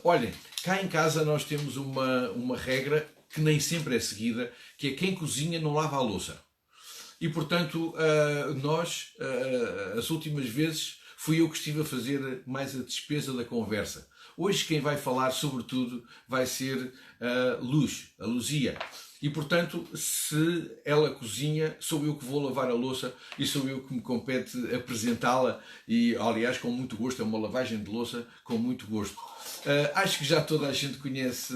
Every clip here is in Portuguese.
Olhem, cá em casa nós temos uma regra que nem sempre é seguida, que é quem cozinha não lava a louça. E portanto, as últimas vezes, fui eu que estive a fazer mais a despesa da conversa. Hoje quem vai falar, sobretudo, vai ser a Luz, a Luzia. E portanto, se ela cozinha, sou eu que vou lavar a louça e sou eu que me compete apresentá-la. E, aliás, com muito gosto, é uma lavagem de louça com muito gosto. Acho que já toda a gente conhece,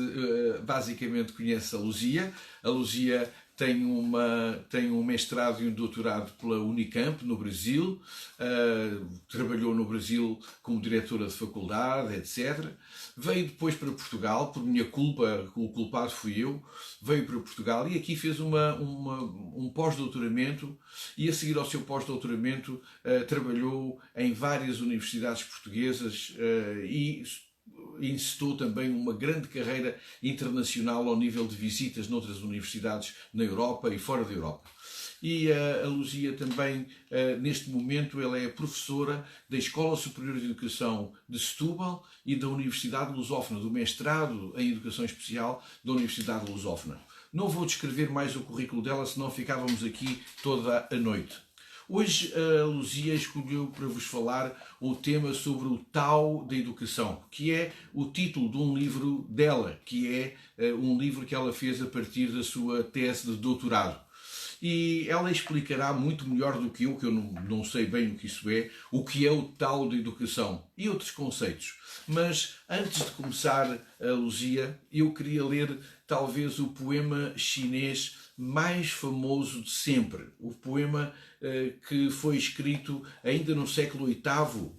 basicamente conhece a Luzia. A Luzia tem um mestrado e um doutorado pela Unicamp, no Brasil. Trabalhou no Brasil como diretora de faculdade, etc. Veio depois para Portugal, por minha culpa, o culpado fui eu. Veio para Portugal e aqui fez um pós-doutoramento e a seguir ao seu pós-doutoramento trabalhou em várias universidades portuguesas e incitou também uma grande carreira internacional ao nível de visitas noutras universidades na Europa e fora da Europa. E a Luzia também, neste momento, ela é professora da Escola Superior de Educação de Setúbal e da Universidade Lusófona, do mestrado em Educação Especial da Universidade Lusófona. Não vou descrever mais o currículo dela, senão ficávamos aqui toda a noite. Hoje a Luzia escolheu para vos falar o tema sobre o Tao da Educação, que é o título de um livro dela, que é um livro que ela fez a partir da sua tese de doutorado. E ela explicará muito melhor do que eu não sei bem o que isso é, o que é o Tao da Educação e outros conceitos. Mas antes de começar a Luzia, eu queria ler talvez o poema chinês mais famoso de sempre. O poema que foi escrito ainda no século VIII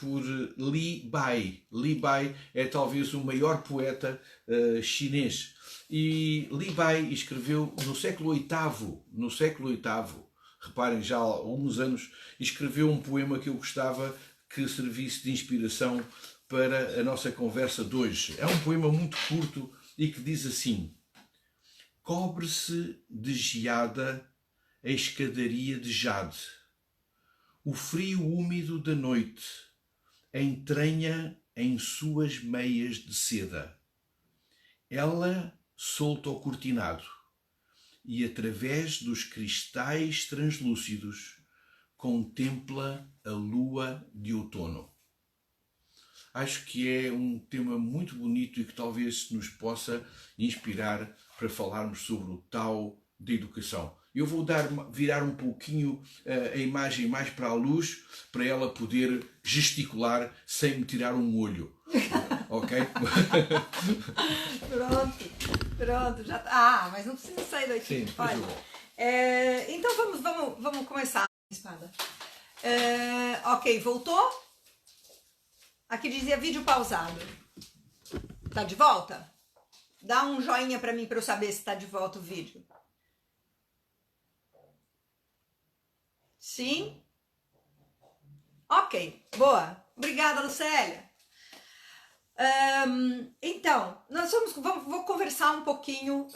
por Li Bai. Li Bai é talvez o maior poeta chinês. E Li Bai escreveu no século VIII, reparem, já há alguns anos, escreveu um poema que eu gostava que servisse de inspiração para a nossa conversa de hoje. É um poema muito curto e que diz assim: cobre-se de geada a escadaria de jade. O frio úmido da noite entranha em suas meias de seda. Ela solta o cortinado e, através dos cristais translúcidos, contempla a lua de outono. Acho que é um tema muito bonito e que talvez nos possa inspirar para falarmos sobre o Tao da Educação. Eu vou virar um pouquinho a imagem mais para a Luz, para ela poder gesticular sem me tirar um olho. Ok? Pronto, já tá. Mas não precisa sair daqui. Sim, pode. Então vamos começar. Espada. Ok, voltou? Aqui dizia vídeo pausado. Tá de volta? Dá um joinha pra mim pra eu saber se tá de volta o vídeo. Sim? Ok, boa. Obrigada, Lucélia. Então, vou conversar um pouquinho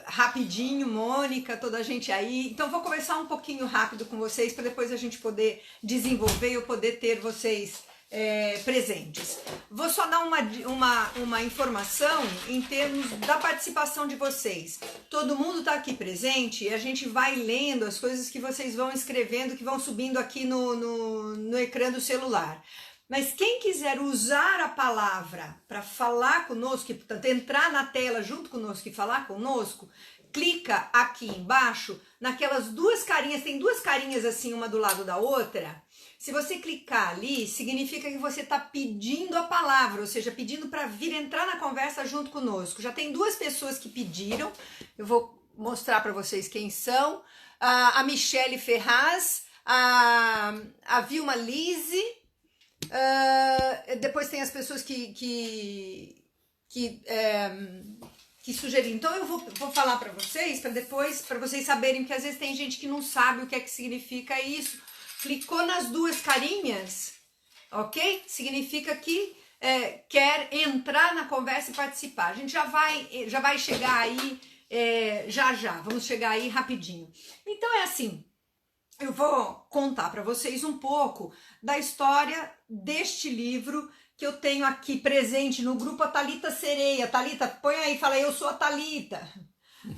rapidinho, Mônica, toda a gente aí. Então, vou conversar um pouquinho rápido com vocês para depois a gente poder desenvolver e eu poder ter vocês presentes. Vou só dar uma informação em termos da participação de vocês. Todo mundo está aqui presente e a gente vai lendo as coisas que vocês vão escrevendo, que vão subindo aqui no ecrã do celular. Mas quem quiser usar a palavra para falar conosco, portanto, entrar na tela junto conosco e falar conosco, clica aqui embaixo, naquelas duas carinhas, tem duas carinhas assim, uma do lado da outra. Se você clicar ali, significa que você está pedindo a palavra, ou seja, pedindo para vir entrar na conversa junto conosco. Já tem duas pessoas que pediram, eu vou mostrar para vocês quem são. A Michele Ferraz, a Vilma Lise, depois tem as pessoas que sugeriram. Então eu vou falar para vocês, para vocês saberem, porque às vezes tem gente que não sabe o que é que significa isso. Clicou nas duas carinhas, ok? Significa que quer entrar na conversa e participar. A gente já vai chegar aí já. Vamos chegar aí rapidinho. Então é assim, eu vou contar para vocês um pouco da história deste livro que eu tenho aqui presente no grupo a Thalita Sereia. Thalita, põe aí, fala aí, eu sou a Thalita.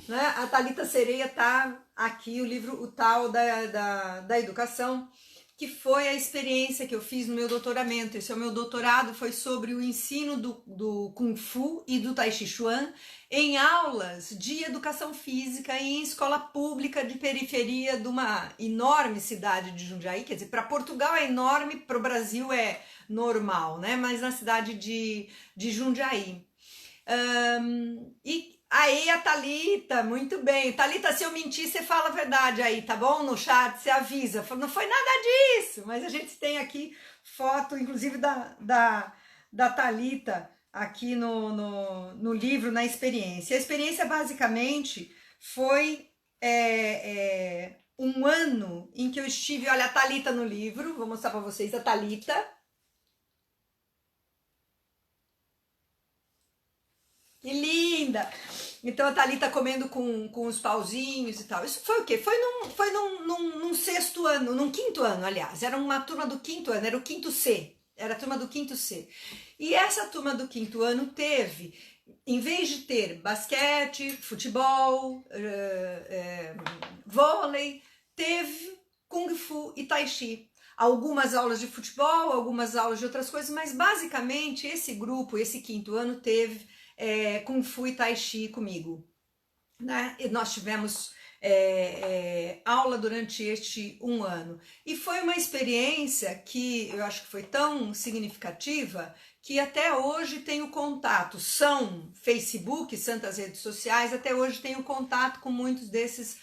Né? A Thalita Sereia tá aqui, o livro O Tal da Educação, que foi a experiência que eu fiz no meu doutoramento. Esse é o meu doutorado, foi sobre o ensino do Kung Fu e do Tai Chi Chuan em aulas de educação física em escola pública de periferia de uma enorme cidade de Jundiaí. Quer dizer, para Portugal é enorme, para o Brasil é normal, né? Mas na cidade de Jundiaí. E aí a Thalita, muito bem. Thalita, se eu mentir, você fala a verdade aí, tá bom? No chat, você avisa. Não foi nada disso, mas a gente tem aqui foto, inclusive, da Thalita aqui no livro, na experiência. A experiência, basicamente, foi um ano em que eu estive... Olha, a Thalita no livro, vou mostrar para vocês a Thalita. Que linda! Então a Thalita comendo com os pauzinhos e tal. Isso foi o quê? Foi num sexto ano, num quinto ano, aliás. Era uma turma do quinto ano, era o quinto C. Era a turma do quinto C. E essa turma do quinto ano teve, em vez de ter basquete, futebol, vôlei, teve Kung Fu e Tai Chi. Algumas aulas de futebol, algumas aulas de outras coisas, mas basicamente esse grupo, esse quinto ano, teve Kung Fu e Tai Chi comigo, né? E nós tivemos aula durante este um ano e foi uma experiência que eu acho que foi tão significativa que até hoje tenho contato, são Facebook, santas redes sociais, até hoje tenho contato com muitos desses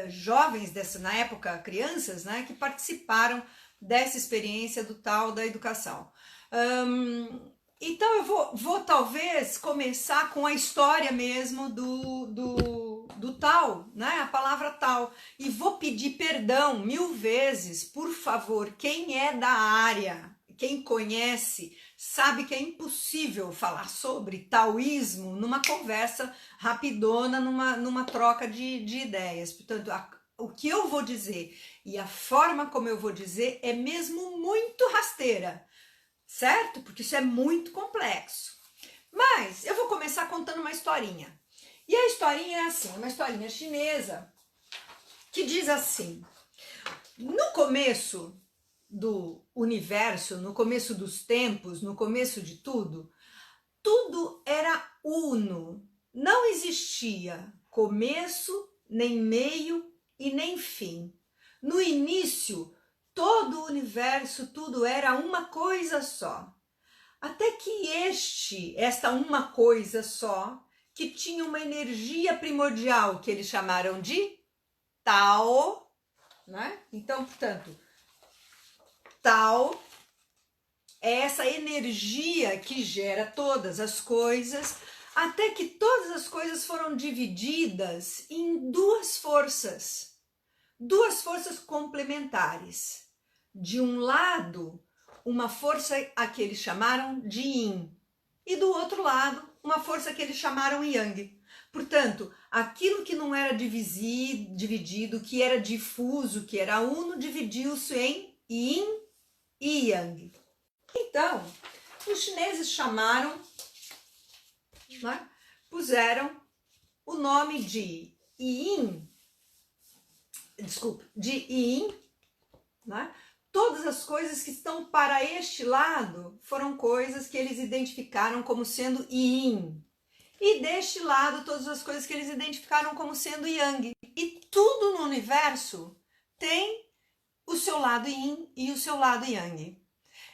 jovens, na época crianças, né, que participaram dessa experiência do Tal da Educação. Então eu vou talvez começar com a história mesmo do tal, né? A palavra tal. E vou pedir perdão 1000 vezes, por favor, quem é da área, quem conhece, sabe que é impossível falar sobre taoísmo numa conversa rapidona, numa troca de ideias. Portanto, o que eu vou dizer e a forma como eu vou dizer é mesmo muito rasteira. Certo? Porque isso é muito complexo. Mas eu vou começar contando uma historinha. E a historinha é assim, uma historinha chinesa que diz assim: no começo do universo, no começo dos tempos, no começo de tudo, tudo era uno. Não existia começo, nem meio e nem fim. No início, todo o universo, tudo era uma coisa só. Até que esta uma coisa só, que tinha uma energia primordial que eles chamaram de Tao, né? Então, portanto, Tao é essa energia que gera todas as coisas, até que todas as coisas foram divididas em duas forças complementares. De um lado, uma força a que eles chamaram de Yin, e do outro lado, uma força que eles chamaram Yang. Portanto, aquilo que não era dividido, que era difuso, que era uno, dividiu-se em Yin e Yang. Então, os chineses chamaram, né, puseram o nome de Yin, né? Todas as coisas que estão para este lado foram coisas que eles identificaram como sendo Yin. E deste lado, todas as coisas que eles identificaram como sendo Yang. E tudo no universo tem o seu lado Yin e o seu lado Yang.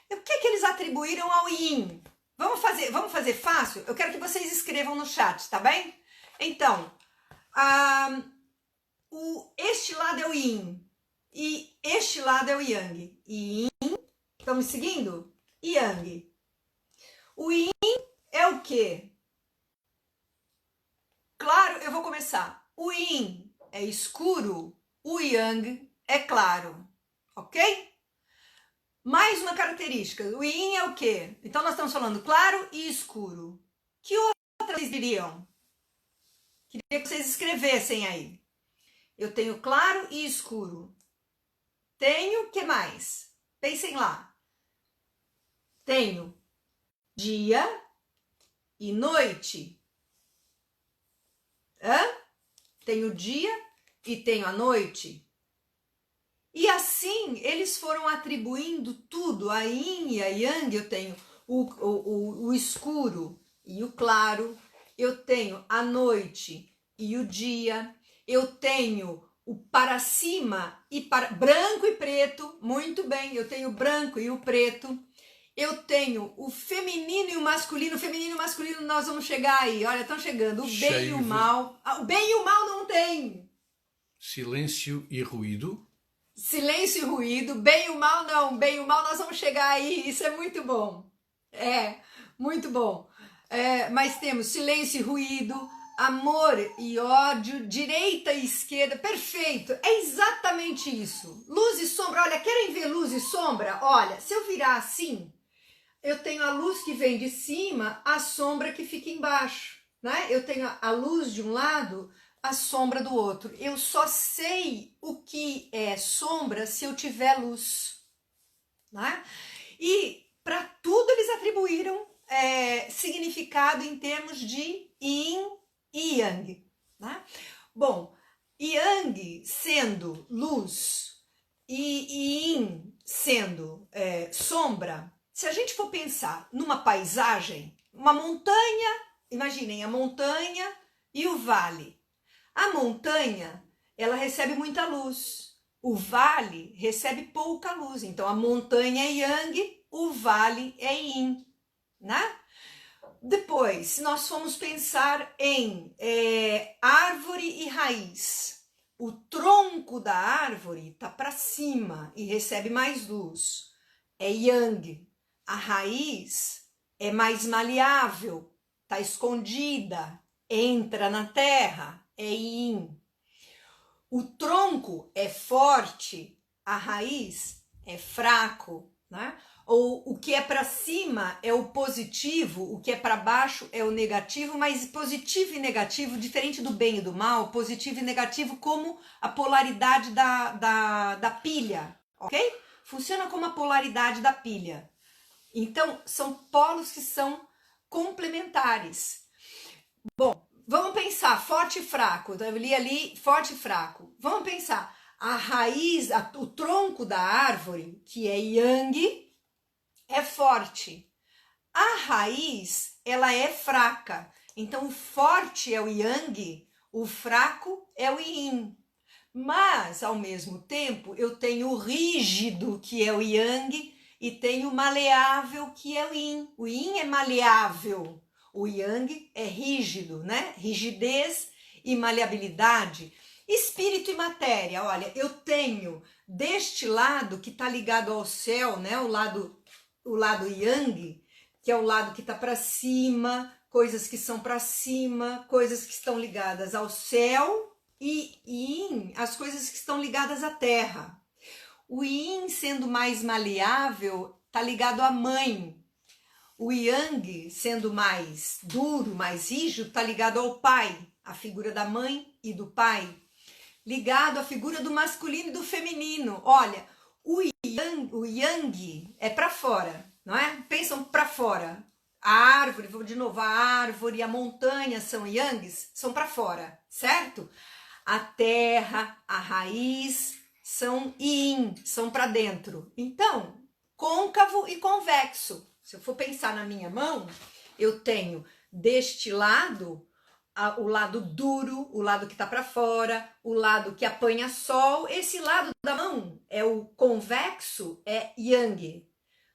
E o que eles atribuíram ao Yin? Vamos fazer fácil? Eu quero que vocês escrevam no chat, tá bem? Então, este lado é o Yin. E este lado é o Yang. Yin, estão me seguindo? Yang. O Yin é o quê? Claro, eu vou começar. O Yin é escuro, o Yang é claro. Ok? Mais uma característica. O Yin é o quê? Então nós estamos falando claro e escuro. Que outras vocês diriam? Queria que vocês escrevessem aí. Eu tenho claro e escuro. Tenho, que mais? Pensem lá. Tenho dia e noite. Tenho dia e tenho a noite. E assim eles foram atribuindo tudo, a yin e a yang. Eu tenho o escuro e o claro, eu tenho a noite e o dia, eu tenho o para cima e para branco e preto, muito bem, eu tenho o branco e o preto, eu tenho o feminino e o masculino. O feminino e o masculino nós vamos chegar aí, olha, estão chegando, o bem e o mal. O bem e o mal não tem. Silêncio e ruído. Silêncio e ruído, bem e o mal não, bem e o mal nós vamos chegar aí, isso é muito bom. Muito bom. Mas temos silêncio e ruído, amor e ódio, direita e esquerda, perfeito, é exatamente isso. Luz e sombra, olha, querem ver luz e sombra? Olha, se eu virar assim, eu tenho a luz que vem de cima, a sombra que fica embaixo, né? Eu tenho a luz de um lado, a sombra do outro. Eu só sei o que é sombra se eu tiver luz, né? E para tudo eles atribuíram significado em termos de yin e yang, né? Bom, yang sendo luz e yin sendo sombra, se a gente for pensar numa paisagem, uma montanha, imaginem a montanha e o vale. A montanha, ela recebe muita luz, o vale recebe pouca luz, então a montanha é yang, o vale é yin, né? Depois, se nós formos pensar em árvore e raiz, o tronco da árvore está para cima e recebe mais luz, é yang. A raiz é mais maleável, está escondida, entra na terra, é yin. O tronco é forte, a raiz é fraco, né? Ou o que é para cima é o positivo, o que é para baixo é o negativo, mas positivo e negativo, diferente do bem e do mal, positivo e negativo como a polaridade da pilha, ok? Funciona como a polaridade da pilha. Então, são polos que são complementares. Bom, vamos pensar, forte e fraco, eu li ali forte e fraco. Vamos pensar, a raiz, o tronco da árvore, que é yang, é forte. A raiz, ela é fraca. Então, o forte é o yang, o fraco é o yin. Mas, ao mesmo tempo, eu tenho o rígido, que é o yang, e tenho o maleável, que é o yin. O yin é maleável, o yang é rígido, né? Rigidez e maleabilidade. Espírito e matéria, olha, eu tenho deste lado que está ligado ao céu, né? O lado yang, que é o lado que está para cima, coisas que são para cima, coisas que estão ligadas ao céu, e yin, as coisas que estão ligadas à terra. O yin, sendo mais maleável, está ligado à mãe. O yang, sendo mais duro, mais rígido, está ligado ao pai, a figura da mãe e do pai. Ligado à figura do masculino e do feminino. Olha, o yang é para fora, não é? Pensam para fora. A árvore, vou de novo, a árvore e a montanha são yangs, são para fora, certo? A terra, a raiz são yin, são para dentro. Então, côncavo e convexo. Se eu for pensar na minha mão, eu tenho deste lado o lado duro, o lado que está para fora, o lado que apanha sol. Esse lado da mão é o convexo, é yang.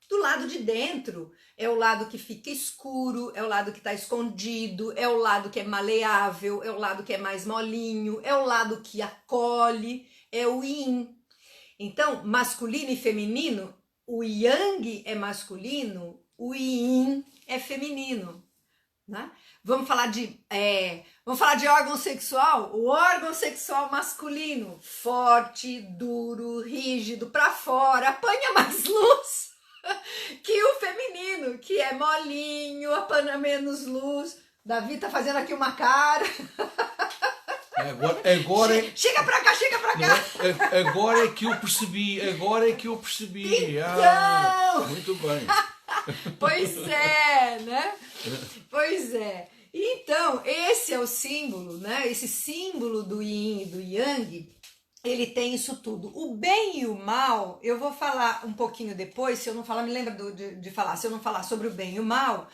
Do lado de dentro é o lado que fica escuro, é o lado que está escondido, é o lado que é maleável, é o lado que é mais molinho, é o lado que acolhe, é o yin. Então, masculino e feminino, o yang é masculino, o yin é feminino, né? Vamos falar de órgão sexual? O órgão sexual masculino, forte, duro, rígido, para fora, apanha mais luz que o feminino, que é molinho, apanha menos luz. Davi tá fazendo aqui uma cara. Agora chega pra cá, chega pra cá. Agora é que eu percebi, Então... muito bem. Pois é, né? Pois é. Então, esse é o símbolo, né? Esse símbolo do yin e do yang, ele tem isso tudo. O bem e o mal, eu vou falar um pouquinho depois, se eu não falar, me lembra de falar, se eu não falar sobre o bem e o mal,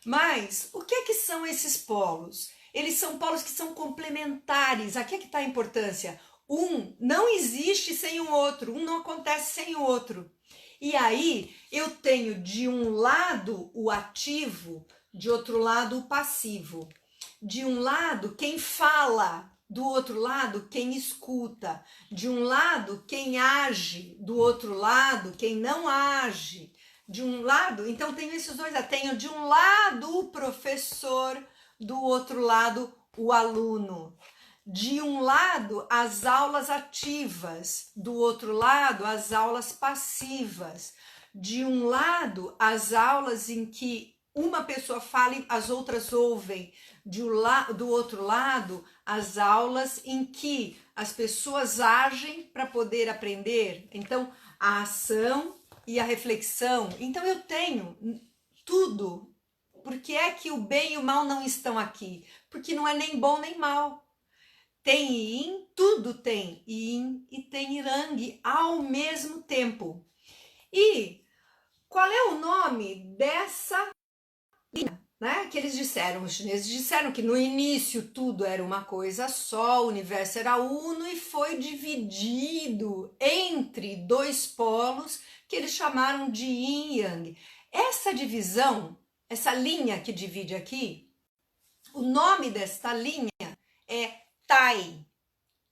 mas o que é que são esses polos? Eles são polos que são complementares. Aqui é que está a importância. Um não existe sem o outro, um não acontece sem o outro. E aí eu tenho de um lado o ativo, de outro lado o passivo. De um lado quem fala, do outro lado quem escuta. De um lado quem age, do outro lado quem não age. De um lado, então tenho esses dois, tenho de um lado o professor, do outro lado o aluno. De um lado as aulas ativas, do outro lado as aulas passivas. De um lado as aulas em que uma pessoa fala e as outras ouvem. Do outro lado as aulas em que as pessoas agem para poder aprender. Então a ação e a reflexão. Então eu tenho tudo. Por que é que o bem e o mal não estão aqui? Porque não é nem bom nem mal. Tem yin, tudo tem yin e tem yang ao mesmo tempo. E qual é o nome dessa linha, né? Que eles disseram, os chineses disseram que no início tudo era uma coisa só, o universo era uno e foi dividido entre dois polos que eles chamaram de yin e yang. Essa divisão, essa linha que divide aqui, o nome desta linha é Tai,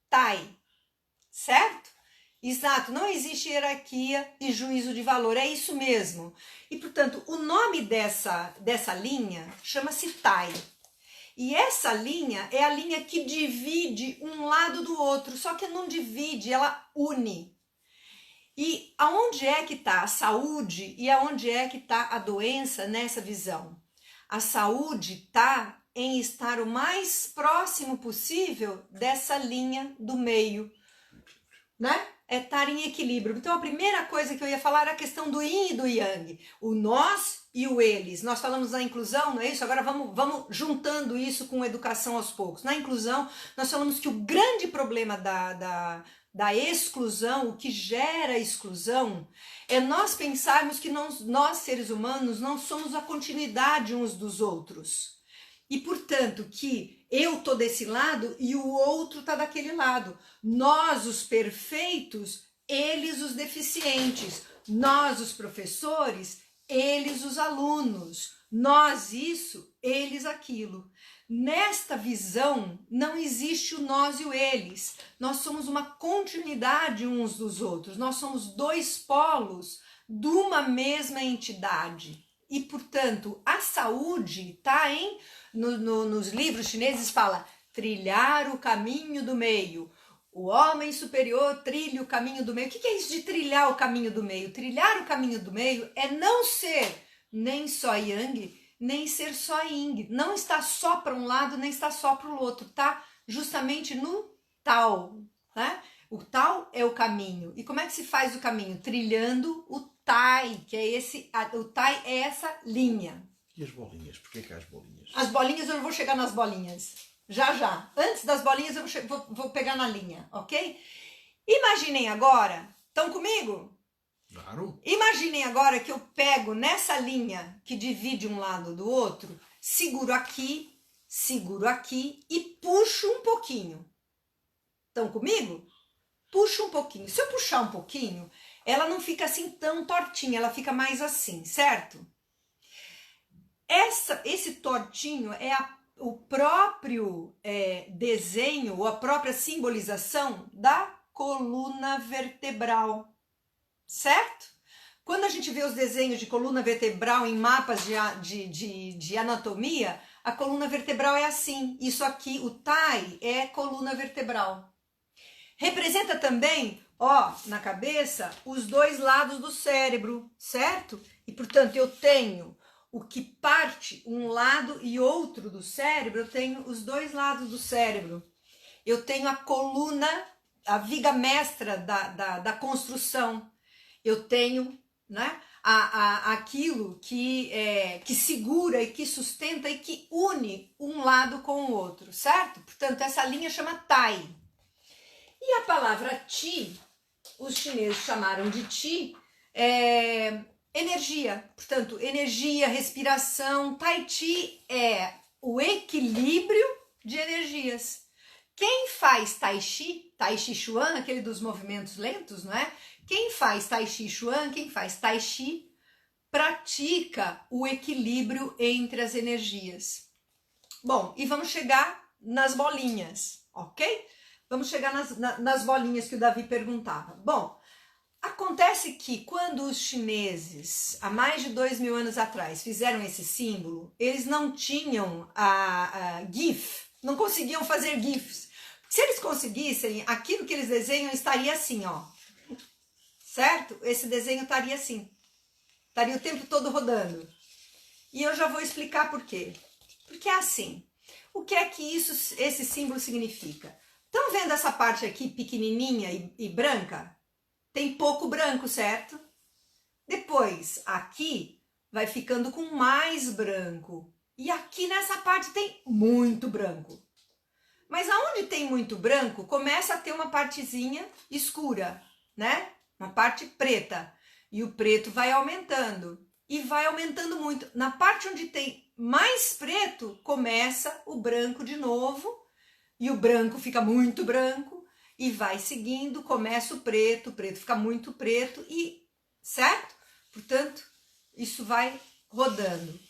Tai, certo? Exato, não existe hierarquia e juízo de valor, é isso mesmo. E, portanto, o nome dessa linha chama-se Tai. E essa linha é a linha que divide um lado do outro, só que não divide, ela une. E aonde é que está a saúde e aonde é que está a doença nessa visão? A saúde está em estar o mais próximo possível dessa linha do meio, né? É estar em equilíbrio. Então a primeira coisa que eu ia falar era a questão do yin e do yang, o nós e o eles. Nós falamos da inclusão, não é isso? Agora vamos juntando isso com educação aos poucos. Na inclusão, nós falamos que o grande problema da exclusão, o que gera exclusão, é nós pensarmos que nós seres humanos não somos a continuidade uns dos outros. E, portanto, que eu tô desse lado e o outro tá daquele lado. Nós, os perfeitos, eles, os deficientes. Nós, os professores, eles, os alunos. Nós, isso, eles, aquilo. Nesta visão, não existe o nós e o eles. Nós somos uma continuidade uns dos outros. Nós somos dois polos de uma mesma entidade. E, portanto, a saúde está nos livros chineses fala trilhar o caminho do meio. O homem superior trilha o caminho do meio. O que é isso de trilhar o caminho do meio? Trilhar o caminho do meio é não ser nem só yang, nem ser só yin. Não está só para um lado, nem está só para o outro. Está justamente no tal, né? O tal é o caminho. E como é que se faz o caminho? Trilhando o Tai, que é o Tai é essa linha. E as bolinhas? Porquê que há as bolinhas? As bolinhas, eu vou chegar nas bolinhas. Já. Antes das bolinhas, eu vou pegar na linha, ok? Imaginem agora, estão comigo? Claro. Imaginem agora que eu pego nessa linha que divide um lado do outro, seguro aqui e puxo um pouquinho. Estão comigo? Puxo um pouquinho. Se eu puxar um pouquinho, ela não fica assim tão tortinha, ela fica mais assim, certo? Esse tortinho é o próprio desenho, ou a própria simbolização da coluna vertebral, certo? Quando a gente vê os desenhos de coluna vertebral em mapas de anatomia, a coluna vertebral é assim. Isso aqui, o Tai, é coluna vertebral. Representa também, na cabeça, os dois lados do cérebro, certo? E, portanto, eu tenho o que parte um lado e outro do cérebro, eu tenho os dois lados do cérebro. Eu tenho a coluna, a viga mestra da construção. Eu tenho, né, aquilo que segura e que sustenta e que une um lado com o outro, certo? Portanto, essa linha chama Tai. E a palavra Qi, os chineses chamaram de Qi, energia. Portanto, energia, respiração. Tai Chi é o equilíbrio de energias. Quem faz Tai Chi Chuan, aquele dos movimentos lentos, não é? Quem faz Tai Chi Chuan, quem faz Tai Chi, pratica o equilíbrio entre as energias. Bom, e vamos chegar nas bolinhas, ok? Vamos chegar nas bolinhas que o Davi perguntava. Bom, acontece que quando os chineses, há mais de 2.000 anos atrás, fizeram esse símbolo, eles não tinham a GIF, não conseguiam fazer GIFs. Se eles conseguissem, aquilo que eles desenham estaria assim, ó. Certo? Esse desenho estaria assim. Estaria o tempo todo rodando. E eu já vou explicar por quê. Porque é assim. O que é que esse símbolo significa? Estão vendo essa parte aqui pequenininha e branca? Tem pouco branco, certo? Depois, aqui vai ficando com mais branco. E aqui nessa parte tem muito branco. Mas aonde tem muito branco, começa a ter uma partezinha escura, né? Uma parte preta. E o preto vai aumentando. E vai aumentando muito. Na parte onde tem mais preto, começa o branco de novo. E o branco fica muito branco. E vai seguindo, começa o preto fica muito preto. E, certo? Portanto, isso vai rodando.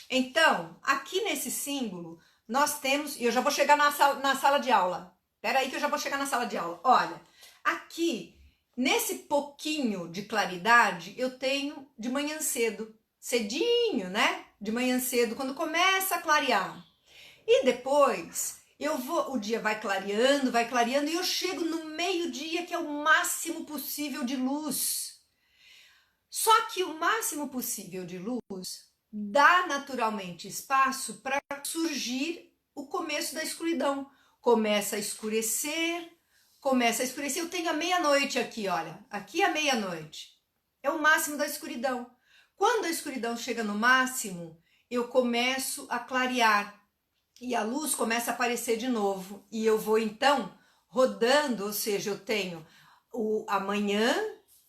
Então, aqui nesse símbolo, nós temos... E eu já vou chegar na sala de aula. Espera aí que eu já vou chegar na sala de aula. Olha, aqui, nesse pouquinho de claridade, eu tenho de manhã cedo. Cedinho, né? De manhã cedo, quando começa a clarear. E depois, o dia vai clareando, e eu chego no meio-dia, que é o máximo possível de luz. Só que o máximo possível de luz dá naturalmente espaço para surgir o começo da escuridão. Começa a escurecer. Eu tenho a meia-noite aqui, olha. Aqui é a meia-noite. É o máximo da escuridão. Quando a escuridão chega no máximo, eu começo a clarear. E a luz começa a aparecer de novo. E eu vou então rodando, ou seja, eu tenho a manhã,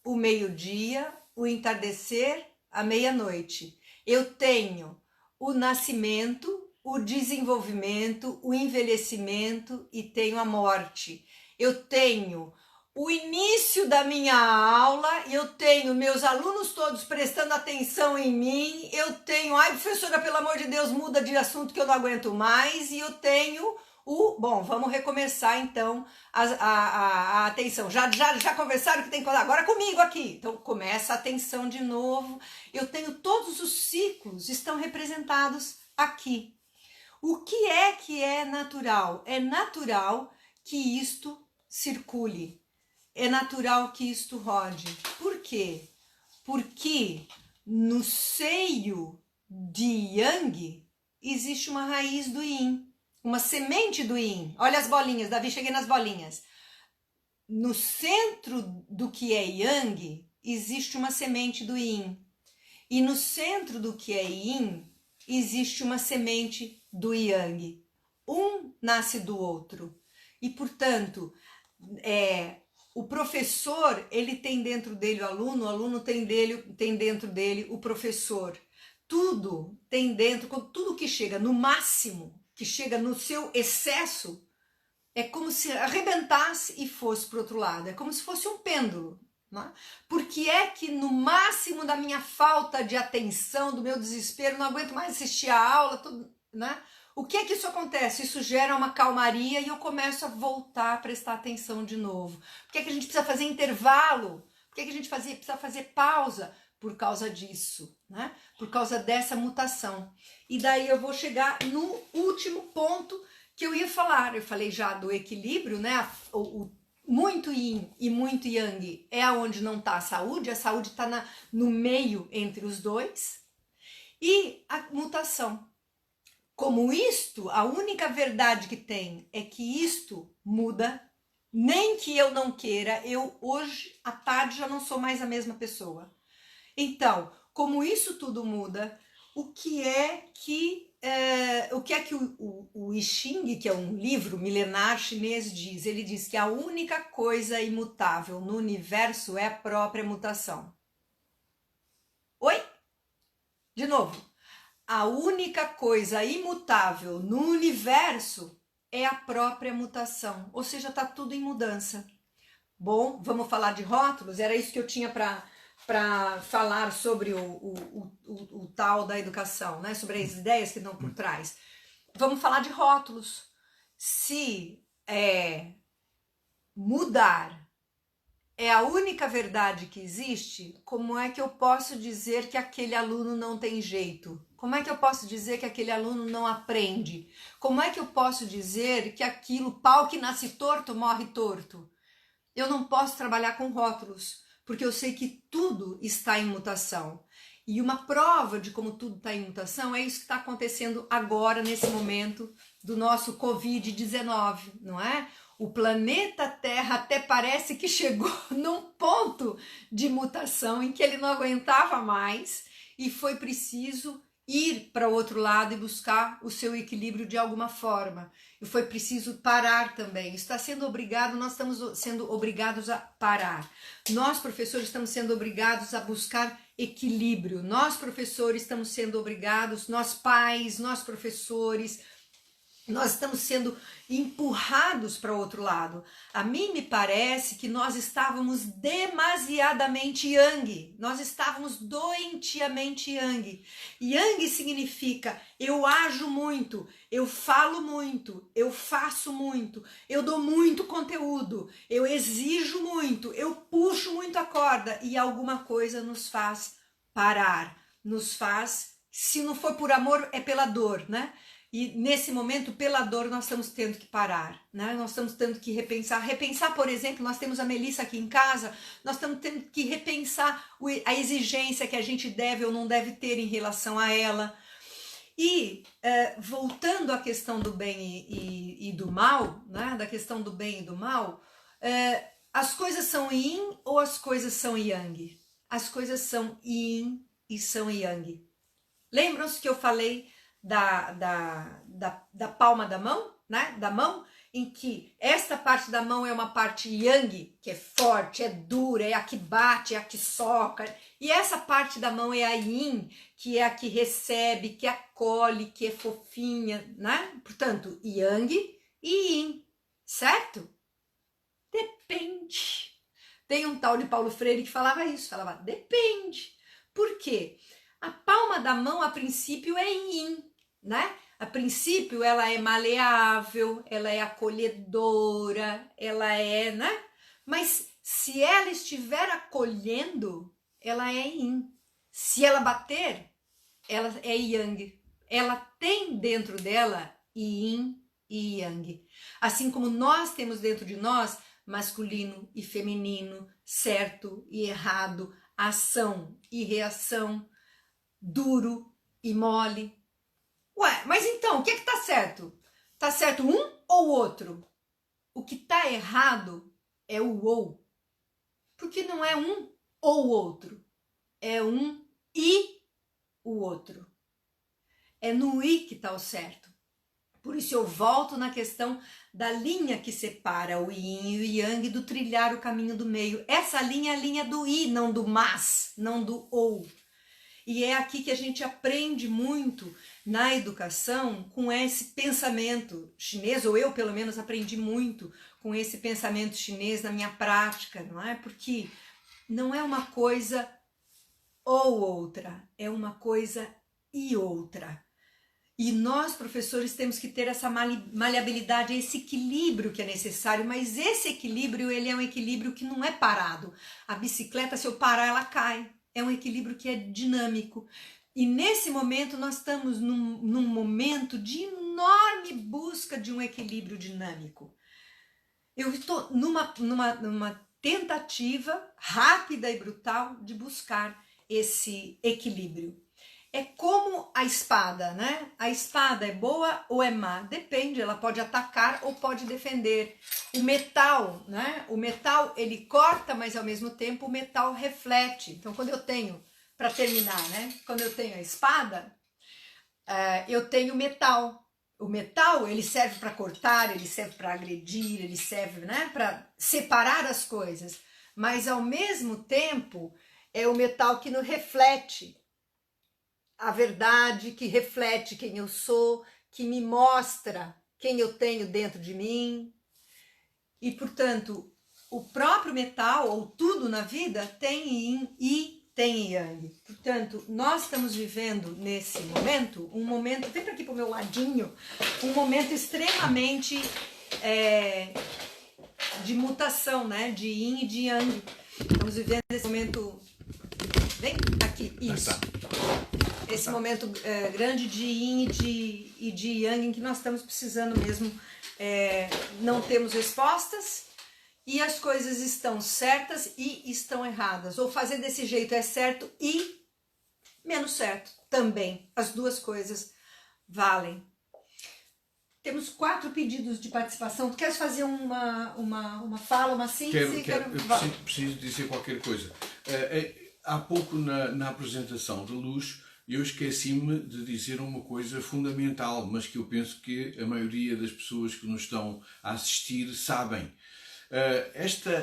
o meio-dia, o entardecer, a meia-noite. Eu tenho o nascimento, o desenvolvimento, o envelhecimento e tenho a morte. Eu tenho o início da minha aula, eu tenho meus alunos todos prestando atenção em mim, eu tenho, ai professora, pelo amor de Deus, muda de assunto que eu não aguento mais, e eu tenho bom, vamos recomeçar então a atenção. Já conversaram que tem que falar agora comigo aqui. Então começa a atenção de novo. Eu tenho todos os ciclos, estão representados aqui. O que é natural? É natural que isto circule. É natural que isto rode. Por quê? Porque no seio de Yang existe uma raiz do Yin. Uma semente do Yin. Olha as bolinhas, Davi, cheguei nas bolinhas. No centro do que é Yang, existe uma semente do Yin. E no centro do que é Yin, existe uma semente do Yang. Um nasce do outro. E, portanto, o professor, ele tem dentro dele o aluno tem dentro dele o professor. Tudo tem dentro, tudo que chega no máximo, que chega no seu excesso, é como se arrebentasse e fosse para o outro lado. É como se fosse um pêndulo. Né? Porque é que no máximo da minha falta de atenção, do meu desespero, não aguento mais assistir a aula, tudo, né? O que é que isso acontece? Isso gera uma calmaria e eu começo a voltar a prestar atenção de novo. Por que é que a gente precisa fazer intervalo? Por que é que a gente precisa fazer pausa? Por causa disso, né? Por causa dessa mutação. E daí eu vou chegar no último ponto que eu ia falar. Eu falei já do equilíbrio, né? O muito Yin e muito Yang é onde não está a saúde está no meio entre os dois. E a mutação. Como isto, a única verdade que tem é que isto muda, nem que eu não queira, eu hoje à tarde já não sou mais a mesma pessoa. Então, como isso tudo muda, o que é que o I Ching, que é um livro milenar chinês, diz? Ele diz que a única coisa imutável no universo é a própria mutação. Oi? De novo. A única coisa imutável no universo é a própria mutação, ou seja, está tudo em mudança. Bom, vamos falar de rótulos? Era isso que eu tinha para falar sobre o tal da educação, né? Sobre as ideias que estão por trás. Vamos falar de rótulos. Se mudar é a única verdade que existe, como é que eu posso dizer que aquele aluno não tem jeito? Como é que eu posso dizer que aquele aluno não aprende? Como é que eu posso dizer que aquilo, pau que nasce torto, morre torto? Eu não posso trabalhar com rótulos, porque eu sei que tudo está em mutação. E uma prova de como tudo está em mutação é isso que está acontecendo agora, nesse momento do nosso Covid-19, não é? O planeta Terra até parece que chegou num ponto de mutação em que ele não aguentava mais e foi preciso ir para o outro lado e buscar o seu equilíbrio de alguma forma. E foi preciso parar também. Está sendo obrigado, nós estamos sendo obrigados a parar. Nós, professores, estamos sendo obrigados a buscar equilíbrio. Nós, professores, estamos sendo obrigados, nós pais, nós professores, nós estamos sendo empurrados para o outro lado. A mim me parece que nós estávamos demasiadamente yang. Nós estávamos doentiamente yang. Yang significa eu ajo muito, eu falo muito, eu faço muito, eu dou muito conteúdo, eu exijo muito, eu puxo muito a corda e alguma coisa nos faz parar. Nos faz, se não for por amor, é pela dor, né? E nesse momento, pela dor, nós estamos tendo que parar, né? Nós estamos tendo que repensar. Repensar, por exemplo, nós temos a Melissa aqui em casa, nós estamos tendo que repensar a exigência que a gente deve ou não deve ter em relação a ela. E voltando à questão do bem e do mal, né? Da questão do bem e do mal, as coisas são yin ou as coisas são yang? As coisas são yin e são yang. Lembram-se que eu falei da palma da mão, né? Da mão, em que esta parte da mão é uma parte yang, que é forte, é dura, é a que bate, é a que soca, e essa parte da mão é a yin, que é a que recebe, que acolhe, que é fofinha, né? Portanto, yang e yin, certo? Depende. Tem um tal de Paulo Freire que falava isso, falava depende. Por quê? A palma da mão, a princípio, é yin, né? A princípio, ela é maleável, ela é acolhedora, ela é, né? Mas se ela estiver acolhendo, ela é yin. Se ela bater, ela é yang. Ela tem dentro dela yin e yang. Assim como nós temos dentro de nós masculino e feminino, certo e errado, ação e reação, duro e mole. Ué, mas então, o que é que tá certo? Tá certo um ou outro? O que tá errado é o ou. Porque não é um ou outro. É um e o outro. É no i que tá o certo. Por isso eu volto na questão da linha que separa o yin e o yang do trilhar o caminho do meio. Essa linha é a linha do i, não do mas, não do ou. E é aqui que a gente aprende muito na educação com esse pensamento chinês, ou eu pelo menos aprendi muito com esse pensamento chinês na minha prática, não é? Porque não é uma coisa ou outra, é uma coisa e outra. E nós, professores, temos que ter essa maleabilidade, esse equilíbrio que é necessário, mas esse equilíbrio, ele é um equilíbrio que não é parado. A bicicleta, se eu parar, ela cai. É um equilíbrio que é dinâmico. E nesse momento nós estamos num momento de enorme busca de um equilíbrio dinâmico. Eu estou numa tentativa rápida e brutal de buscar esse equilíbrio. É como a espada, né? A espada é boa ou é má? Depende, ela pode atacar ou pode defender. O metal, né? O metal, ele corta, mas ao mesmo tempo o metal reflete. Então, quando eu tenho para terminar, né? Quando eu tenho a espada, eu tenho metal. O metal, ele serve para cortar, ele serve para agredir, ele serve, né, para separar as coisas. Mas, ao mesmo tempo, é o metal que nos reflete a verdade, que reflete quem eu sou, que me mostra quem eu tenho dentro de mim. E, portanto, o próprio metal, ou tudo na vida, tem yin e tem yang. Portanto, nós estamos vivendo nesse momento, um momento, vem para aqui para o meu ladinho, um momento extremamente de mutação, né? De yin e de yang. Estamos vivendo esse momento, vem aqui, isso. Esse momento grande de yin e de yang, em que nós estamos precisando mesmo, não temos respostas, e as coisas estão certas e estão erradas. Ou fazer desse jeito é certo e menos certo também. As duas coisas valem. Temos 4 pedidos de participação. Tu queres fazer uma fala, uma síntese? Eu preciso dizer qualquer coisa. Há pouco na apresentação da Luz, eu esqueci-me de dizer uma coisa fundamental, mas que eu penso que a maioria das pessoas que nos estão a assistir sabem.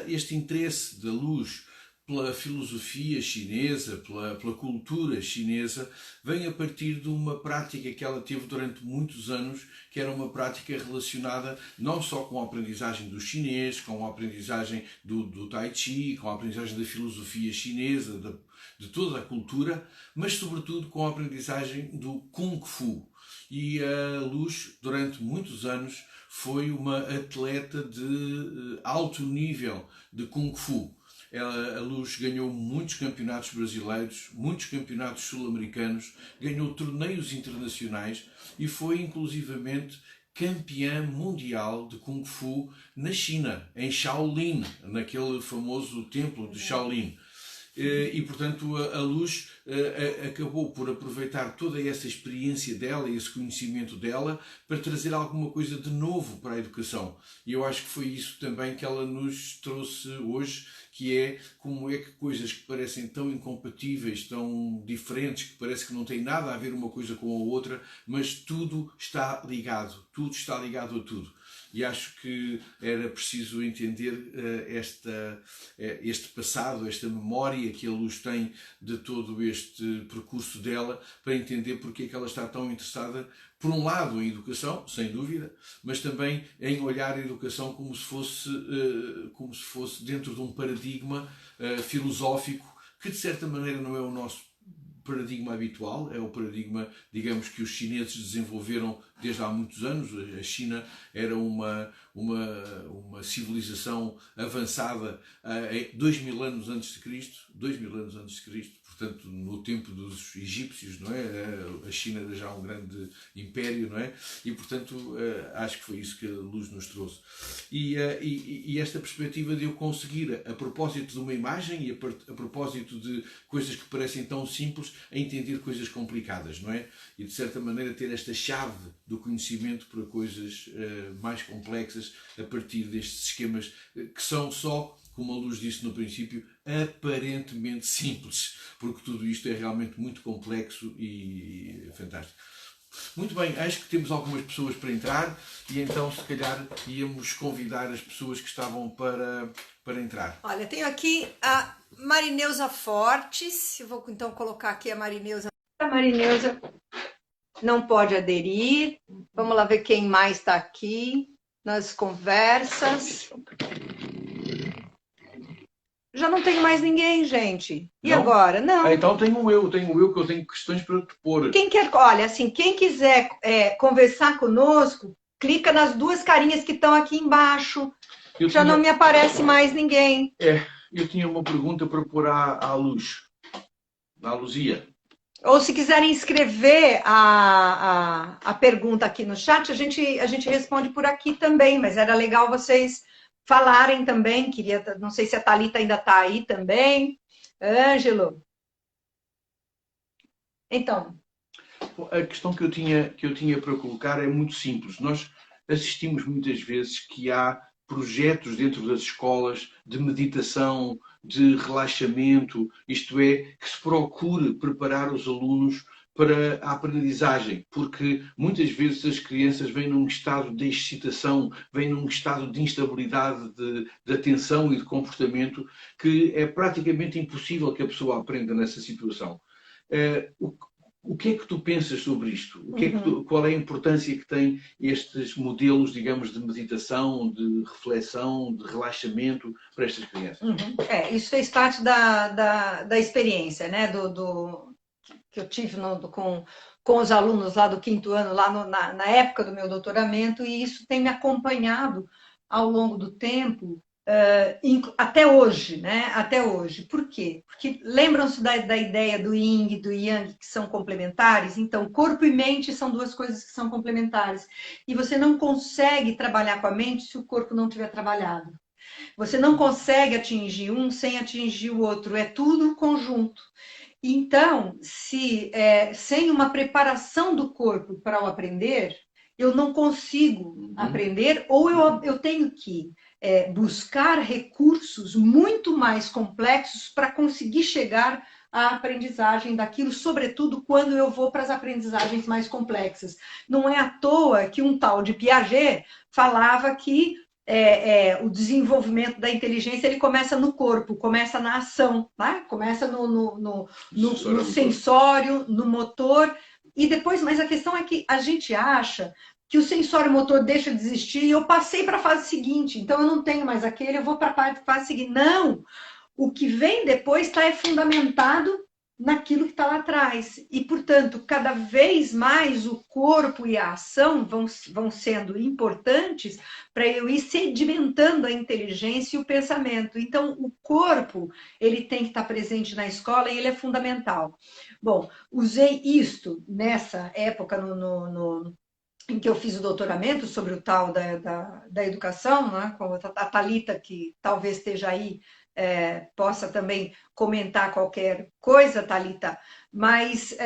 Este interesse da Luz pela filosofia chinesa, pela cultura chinesa, vem a partir de uma prática que ela teve durante muitos anos, que era uma prática relacionada não só com a aprendizagem do chinês, com a aprendizagem do Tai Chi, com a aprendizagem da filosofia chinesa, de toda a cultura, mas sobretudo com a aprendizagem do Kung Fu. E a Luz, durante muitos anos, foi uma atleta de alto nível de Kung Fu. A Luz ganhou muitos campeonatos brasileiros, muitos campeonatos sul-americanos, ganhou torneios internacionais e foi inclusivamente campeã mundial de Kung Fu na China, em Shaolin, naquele famoso templo de Shaolin. E, portanto, a Luz acabou por aproveitar toda essa experiência dela e esse conhecimento dela para trazer alguma coisa de novo para a educação. E eu acho que foi isso também que ela nos trouxe hoje, que é como é que coisas que parecem tão incompatíveis, tão diferentes, que parece que não têm nada a ver uma coisa com a outra, mas tudo está ligado a tudo. E acho que era preciso entender este passado, esta memória que a Luz tem de todo este percurso dela, para entender porque é que ela está tão interessada, por um lado, em educação, sem dúvida, mas também em olhar a educação como se fosse dentro de um paradigma filosófico que, de certa maneira, não é o nosso paradigma habitual, é o paradigma, digamos, que os chineses desenvolveram desde há muitos anos. A China era uma civilização avançada 2000 anos antes de Cristo, portanto, no tempo dos egípcios, não é? A China era já um grande império, não é? E, portanto, acho que foi isso que a Luz nos trouxe. E esta perspectiva de eu conseguir, a propósito de uma imagem e a propósito de coisas que parecem tão simples, a entender coisas complicadas, não é? E, de certa maneira, ter esta chave do conhecimento para coisas mais complexas a partir destes esquemas que são só, como a Luz disse no princípio, aparentemente simples, porque tudo isto é realmente muito complexo e fantástico. Muito bem, acho que temos algumas pessoas para entrar e então se calhar íamos convidar as pessoas que estavam para entrar. Olha, tenho aqui a Marineuza Fortes, eu vou então colocar aqui a Marineuza. A Marineuza não pode aderir, vamos lá ver quem mais está aqui nas conversas. Já não tenho mais ninguém, gente. E não? Agora? Não. Então tenho eu que eu tenho questões para te pôr. Olha, assim, quem quiser conversar conosco, clica nas 2 carinhas que estão aqui embaixo. Não me aparece mais ninguém. Eu tinha uma pergunta para pôr à Luz, à Luzia. Ou se quiserem escrever a pergunta aqui no chat, a gente responde por aqui também, mas era legal vocês falarem também. Não sei se a Thalita ainda está aí também. Ângelo. Então. A questão que eu tinha para colocar é muito simples. Nós assistimos muitas vezes que há projetos dentro das escolas de meditação, de relaxamento, isto é, que se procure preparar os alunos para a aprendizagem, porque muitas vezes as crianças vêm num estado de excitação, vêm num estado de instabilidade de atenção e de comportamento que é praticamente impossível que a pessoa aprenda nessa situação. O que é que tu pensas sobre isto? Qual é a importância que têm estes modelos, digamos, de meditação, de reflexão, de relaxamento para estas crianças? Isso fez parte da experiência, né? Que eu tive com os alunos lá do 5º ano, lá na época do meu doutoramento, e isso tem me acompanhado ao longo do tempo, até hoje, né? Até hoje. Por quê? Porque lembram-se da ideia do Yin e do Yang, que são complementares? Então, corpo e mente são duas coisas que são complementares. E você não consegue trabalhar com a mente se o corpo não tiver trabalhado. Você não consegue atingir um sem atingir o outro. É tudo conjunto. Então, sem uma preparação do corpo para o aprender, eu não consigo aprender, ou eu tenho que buscar recursos muito mais complexos para conseguir chegar à aprendizagem daquilo, sobretudo quando eu vou para as aprendizagens mais complexas. Não é à toa que um tal de Piaget falava que o desenvolvimento da inteligência ele começa no corpo, começa na ação, né? Começa no sensório, no motor, e depois, mas a questão é que a gente acha que o sensório motor deixa de existir e eu passei para a fase seguinte, então eu não tenho mais aquele, eu vou para a fase seguinte. Não! O que vem depois está fundamentado naquilo que está lá atrás. E, portanto, cada vez mais o corpo e a ação vão sendo importantes para eu ir sedimentando a inteligência e o pensamento. Então, o corpo, ele tem que estar presente na escola e ele é fundamental. Bom, usei isto nessa época em que eu fiz o doutoramento sobre o tal da educação, né, com a Thalita, que talvez esteja aí, possa também comentar qualquer coisa, Thalita, mas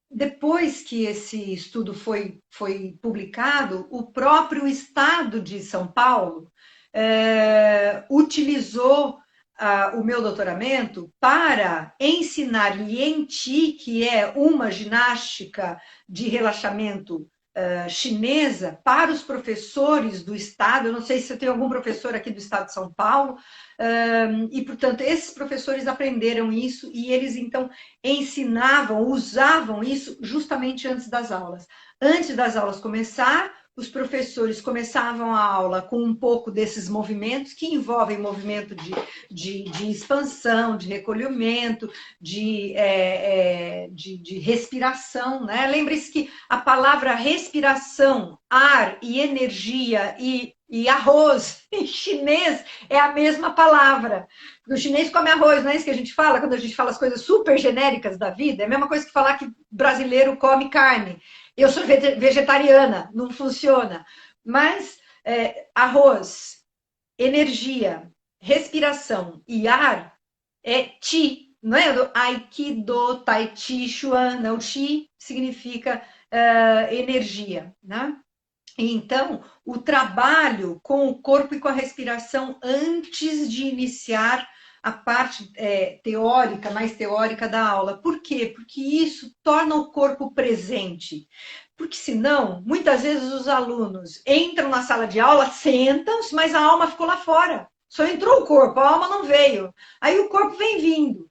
depois que esse estudo foi publicado, o próprio Estado de São Paulo utilizou o meu doutoramento para ensinar Lien Qi, que é uma ginástica de relaxamento chinesa, para os professores do Estado. Eu não sei se eu tenho algum professor aqui do Estado de São Paulo, e, portanto, esses professores aprenderam isso e eles, então, usavam isso justamente antes das aulas. Antes das aulas começar, os professores começavam a aula com um pouco desses movimentos, que envolvem movimento de expansão, de recolhimento, de respiração, né? Lembre-se que a palavra respiração, ar e energia e arroz em chinês é a mesma palavra. O chinês come arroz, não é isso que a gente fala quando a gente fala as coisas super genéricas da vida? É a mesma coisa que falar que brasileiro come carne. Eu sou vegetariana, não funciona. Mas arroz, energia, respiração e ar é Qi, não é? Aikido, Tai Chi, Chuan, não. Qi significa energia, né? Então, o trabalho com o corpo e com a respiração antes de iniciar a parte teórica, mais teórica da aula. Por quê? Porque isso torna o corpo presente. Porque senão, muitas vezes os alunos entram na sala de aula, sentam-se, mas a alma ficou lá fora. Só entrou o corpo, a alma não veio. Aí o corpo vem vindo.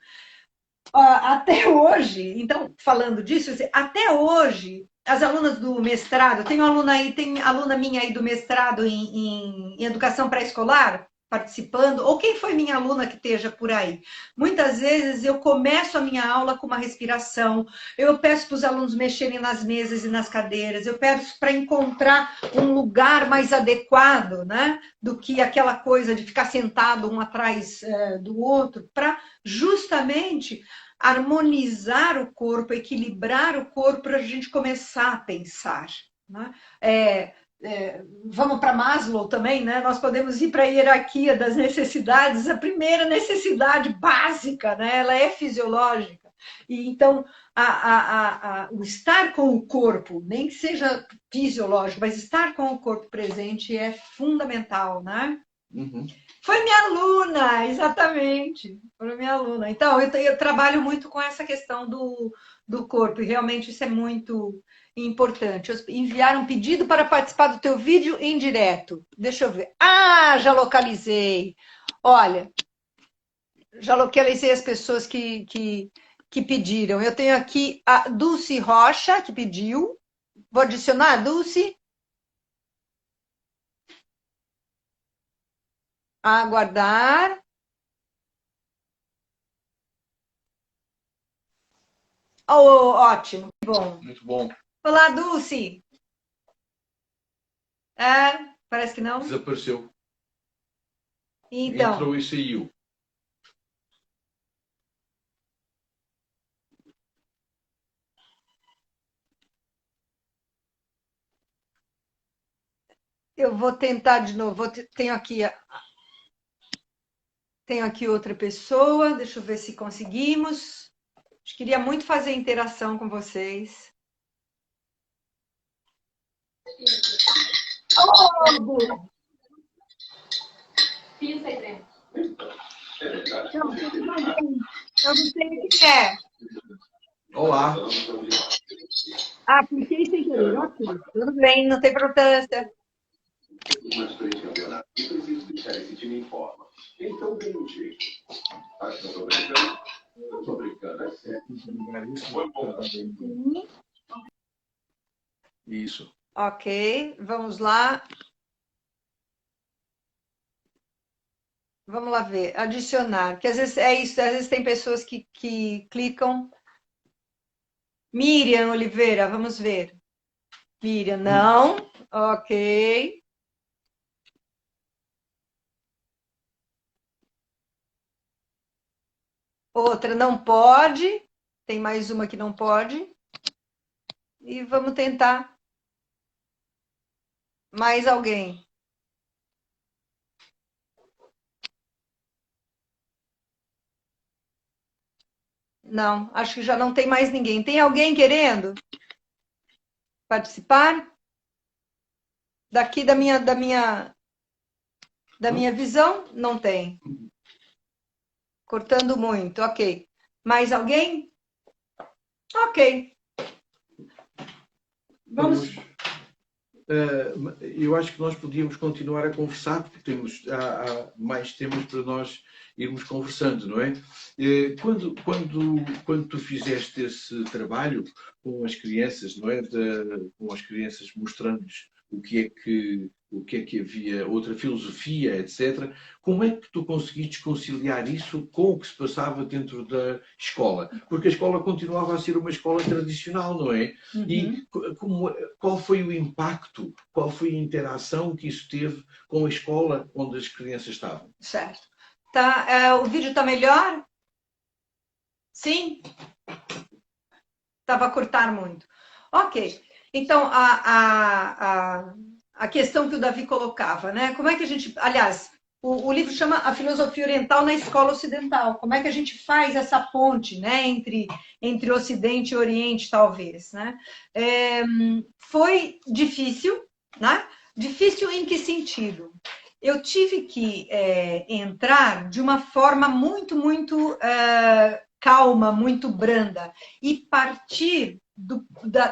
Até hoje, então, falando disso, até hoje, as alunas do mestrado, tem aluna minha aí do mestrado em educação pré-escolar participando, ou quem foi minha aluna que esteja por aí. Muitas vezes eu começo a minha aula com uma respiração, eu peço para os alunos mexerem nas mesas e nas cadeiras, eu peço para encontrar um lugar mais adequado, né, do que aquela coisa de ficar sentado um atrás do outro, para justamente harmonizar o corpo, equilibrar o corpo para a gente começar a pensar, né? Vamos para Maslow também, né? Nós podemos ir para a hierarquia das necessidades. A primeira necessidade básica, né? Ela é fisiológica. E então, o estar com o corpo, nem que seja fisiológico, mas estar com o corpo presente é fundamental, né? Uhum. Foi minha aluna, exatamente. Foi minha aluna. Então, eu trabalho muito com essa questão do corpo, e realmente isso é muito importante. Enviar um pedido para participar do teu vídeo em direto. Deixa eu ver. Ah, já localizei. Olha, já localizei as pessoas que pediram. Eu tenho aqui a Dulce Rocha, que pediu. Vou adicionar, Dulce. Aguardar. Oh, ótimo, que bom. Muito bom. Olá, Dulce. É, parece que não. Desapareceu. Então, Entrou e saiu. eu vou tentar de novo. Tenho aqui outra pessoa. Deixa eu ver se conseguimos. Queria muito fazer interação com vocês. Oh, Bu. Eu não sei quem é. Olá. Ah, cliquei sem querer. Ok, tudo bem, não tem importância. Mas três campeonatos. E preciso deixar esse time em forma. Então tem um jeito. Acho que eu tô brincando. Eu tô brincando, é sério. Foi bom. Isso. Ok, vamos lá. Vamos lá ver. Adicionar. Porque às vezes é isso, às vezes tem pessoas que clicam. Miriam Oliveira, vamos ver. Miriam, não. Ok. Outra não pode. Tem mais uma que não pode. E vamos tentar. Mais alguém. Não, acho que já não tem mais ninguém. Tem alguém querendo participar? Daqui da minha visão, não tem. Cortando muito, ok. Mais alguém? Ok. Vamos. Eu acho que nós podíamos continuar a conversar, porque há mais temas para nós irmos conversando, não é? Quando tu fizeste esse trabalho com as crianças, não é? Com as crianças mostrando-lhes o que é que havia, outra filosofia, etc. Como é que tu conseguiste conciliar isso com o que se passava dentro da escola? Porque a escola continuava a ser uma escola tradicional, não é? Uhum. E qual foi o impacto, qual foi a interação que isso teve com a escola onde as crianças estavam? Certo. Tá, o vídeo está melhor? Sim? Estava a cortar muito. Ok. Então, a questão que o Davi colocava, né? Como é que a gente... Aliás, o livro chama A Filosofia Oriental na Escola Ocidental. Como é que a gente faz essa ponte, né? Entre Ocidente e Oriente, talvez, né? Foi difícil, né? Difícil em que sentido? Eu tive que entrar de uma forma muito, muito calma, muito branda, e partir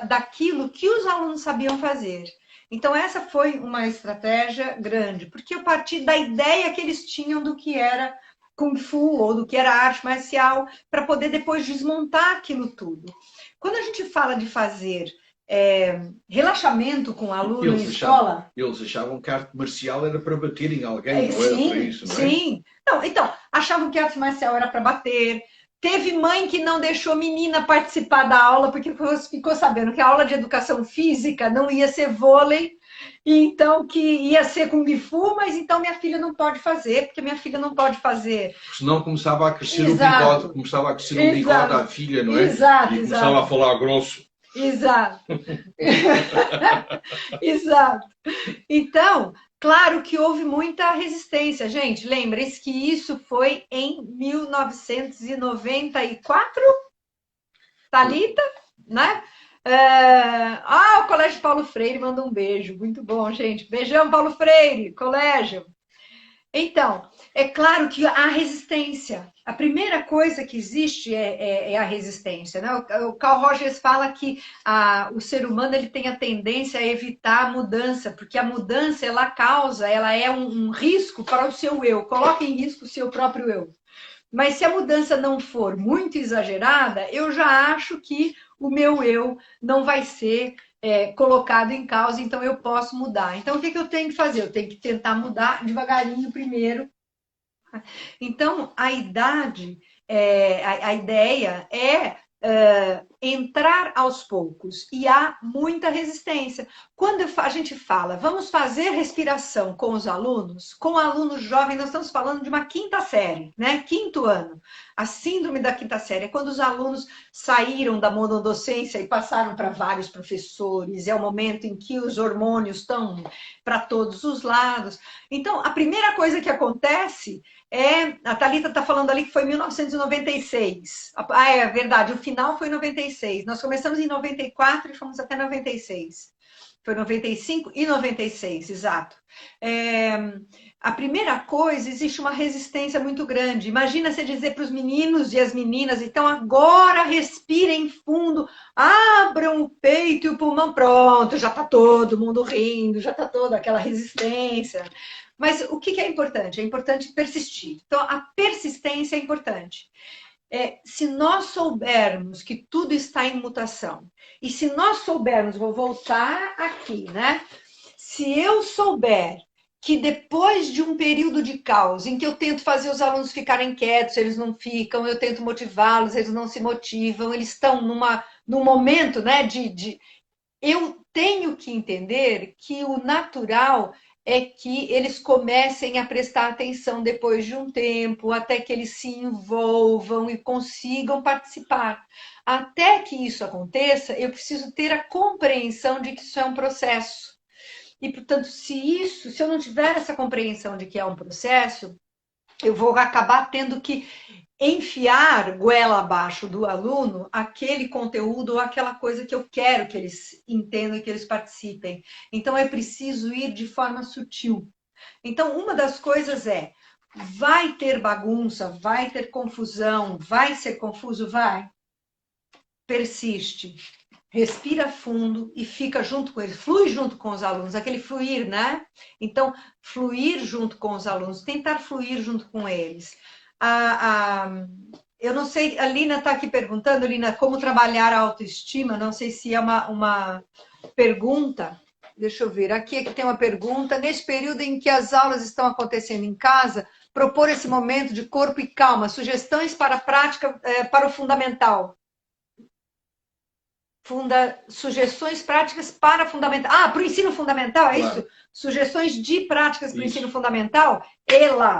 daquilo que os alunos sabiam fazer. Então, essa foi uma estratégia grande, porque eu parti da ideia que eles tinham do que era Kung Fu ou do que era arte marcial, para poder depois desmontar aquilo tudo. Quando a gente fala de fazer relaxamento com o aluno em escola... Eles achavam que a arte marcial era para bater em alguém, não era para isso, não é? Sim, não, então, achavam que a arte marcial era para bater. Teve mãe que não deixou menina participar da aula, porque ficou sabendo que a aula de educação física não ia ser vôlei, e então que ia ser Kung Fu, mas então minha filha não pode fazer, porque minha filha não pode fazer. Senão começava a crescer o bigode, começava a crescer o bigode à filha, não é? Exato, e começava a falar grosso. Exato. Exato. Então, claro que houve muita resistência. Gente, lembrem-se que isso foi em 1994? Thalita, né? O Colégio Paulo Freire manda um beijo. Muito bom, gente. Beijão, Paulo Freire, colégio. Então, é claro que a resistência, a primeira coisa que existe é a resistência, né? O Carl Rogers fala que o ser humano ele tem a tendência a evitar a mudança, porque a mudança ela é um risco para o seu eu, coloca em risco o seu próprio eu. Mas se a mudança não for muito exagerada, eu já acho que o meu eu não vai ser colocado em causa, então eu posso mudar. Então, o que eu tenho que fazer? Eu tenho que tentar mudar devagarinho primeiro. Então, a ideia é entrar aos poucos, e há muita resistência. Quando a gente fala, vamos fazer respiração com os alunos, com alunos jovens, nós estamos falando de uma quinta série, né? Quinto ano. A síndrome da quinta série é quando os alunos saíram da monodocência e passaram para vários professores, é o momento em que os hormônios estão para todos os lados. Então, a primeira coisa que acontece a Thalita está falando ali que foi em 1996. É verdade, o final foi em 96. Nós começamos em 94 e fomos até 96. Foi 95 e 96, exato. A primeira coisa, existe uma resistência muito grande. Imagina você dizer para os meninos e as meninas, então agora respirem fundo, abram o peito e o pulmão, pronto, já está todo mundo rindo, já está toda aquela resistência. Mas o que é importante? É importante persistir. Então, a persistência é importante. Se nós soubermos que tudo está em mutação, e se nós soubermos, vou voltar aqui, né? Se eu souber que depois de um período de caos, em que eu tento fazer os alunos ficarem quietos, eles não ficam, eu tento motivá-los, eles não se motivam, eles estão num momento, né, eu tenho que entender que o natural é que eles comecem a prestar atenção depois de um tempo, até que eles se envolvam e consigam participar. Até que isso aconteça, eu preciso ter a compreensão de que isso é um processo. E, portanto, se eu não tiver essa compreensão de que é um processo, eu vou acabar tendo que enfiar goela abaixo do aluno aquele conteúdo ou aquela coisa que eu quero que eles entendam e que eles participem. Então, é preciso ir de forma sutil. Então, uma das coisas vai ter bagunça, vai ter confusão, vai ser confuso? Vai. Persiste. Respira fundo e fica junto com eles. Flui junto com os alunos, aquele fluir, né? Então, fluir junto com os alunos, tentar fluir junto com eles. Eu não sei, a Lina está aqui perguntando, Lina, como trabalhar a autoestima, não sei se é uma pergunta, deixa eu ver, aqui é que tem uma pergunta, nesse período em que as aulas estão acontecendo em casa, propor esse momento de corpo e calma, sugestões para a prática, para o fundamental. Sugestões práticas para fundamental. Para o ensino fundamental, é isso? Sugestões de práticas para o ensino fundamental?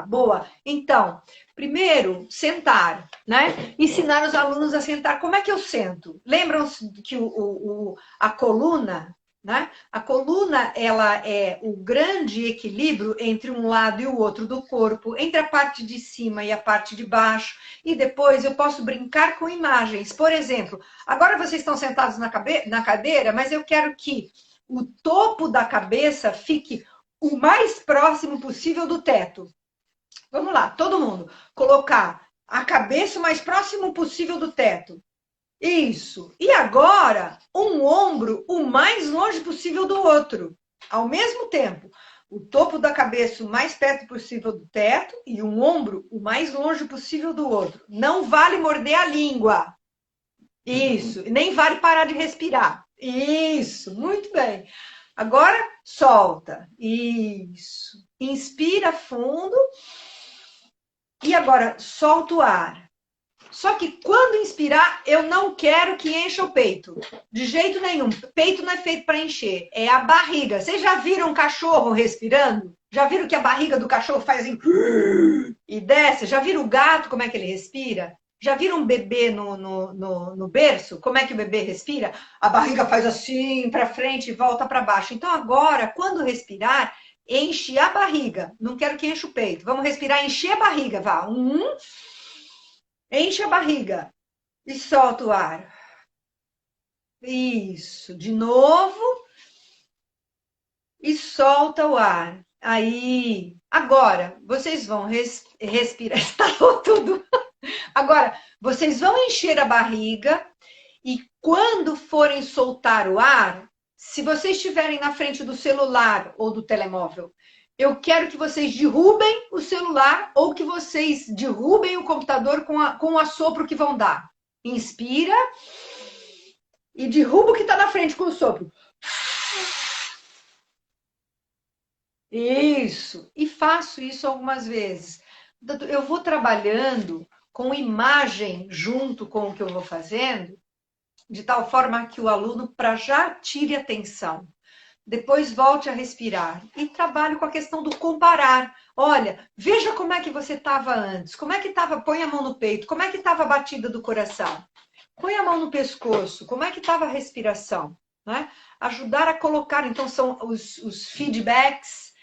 Boa. Então, primeiro, sentar, né? Ensinar os alunos a sentar. Como é que eu sento? Lembram-se que a coluna, né? A coluna, ela é o grande equilíbrio entre um lado e o outro do corpo, entre a parte de cima e a parte de baixo. E depois eu posso brincar com imagens. Por exemplo, agora vocês estão sentados na cadeira, mas eu quero que o topo da cabeça fique o mais próximo possível do teto. Vamos lá, todo mundo. Colocar a cabeça o mais próximo possível do teto. Isso. E agora, um ombro o mais longe possível do outro. Ao mesmo tempo, o topo da cabeça o mais perto possível do teto e um ombro o mais longe possível do outro. Não vale morder a língua. Isso. Nem vale parar de respirar. Isso. Muito bem. Agora, solta. Isso. Inspira fundo. E agora, solta o ar. Só que quando inspirar, eu não quero que encha o peito. De jeito nenhum. Peito não é feito para encher. É a barriga. Vocês já viram um cachorro respirando? Já viram que a barriga do cachorro faz assim... E desce? Já viram o gato, como é que ele respira? Já viram um bebê no berço? Como é que o bebê respira? A barriga faz assim, para frente e volta para baixo. Então agora, quando respirar, enche a barriga. Não quero que enche o peito. Vamos respirar, encher a barriga. Vá. Enche a barriga e solta o ar. Isso, de novo. E solta o ar. Aí, agora, vocês vão respirar. Estalou tudo. Agora, vocês vão encher a barriga e quando forem soltar o ar, se vocês estiverem na frente do celular ou do telemóvel, eu quero que vocês derrubem o celular ou que vocês derrubem o computador com o assopro que vão dar. Inspira e derruba o que está na frente com o sopro. Isso. E faço isso algumas vezes. Eu vou trabalhando com imagem junto com o que eu vou fazendo, de tal forma que o aluno, para já tire atenção, depois volte a respirar e trabalho com a questão do comparar. Olha, veja como é que você estava antes, como é que estava, põe a mão no peito, como é que estava a batida do coração, põe a mão no pescoço, como é que estava a respiração, né? Ajudar a colocar, então são os feedbacks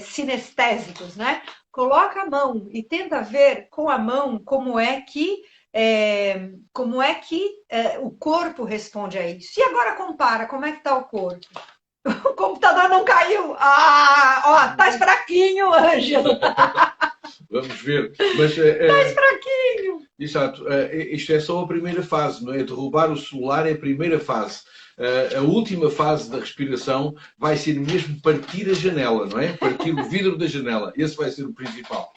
sinestésicos, né? Coloca a mão e tenta ver com a mão como é que o corpo responde a isso. E agora compara, como é que está o corpo? O computador não caiu. Ah, ó, tá fraquinho, Ângelo. Vamos ver. Mas, tá fraquinho. Exato. Isto é só a primeira fase, não é? Derrubar o celular é a primeira fase. A última fase da respiração vai ser mesmo partir a janela, não é? Partir o vidro da janela. Esse vai ser o principal.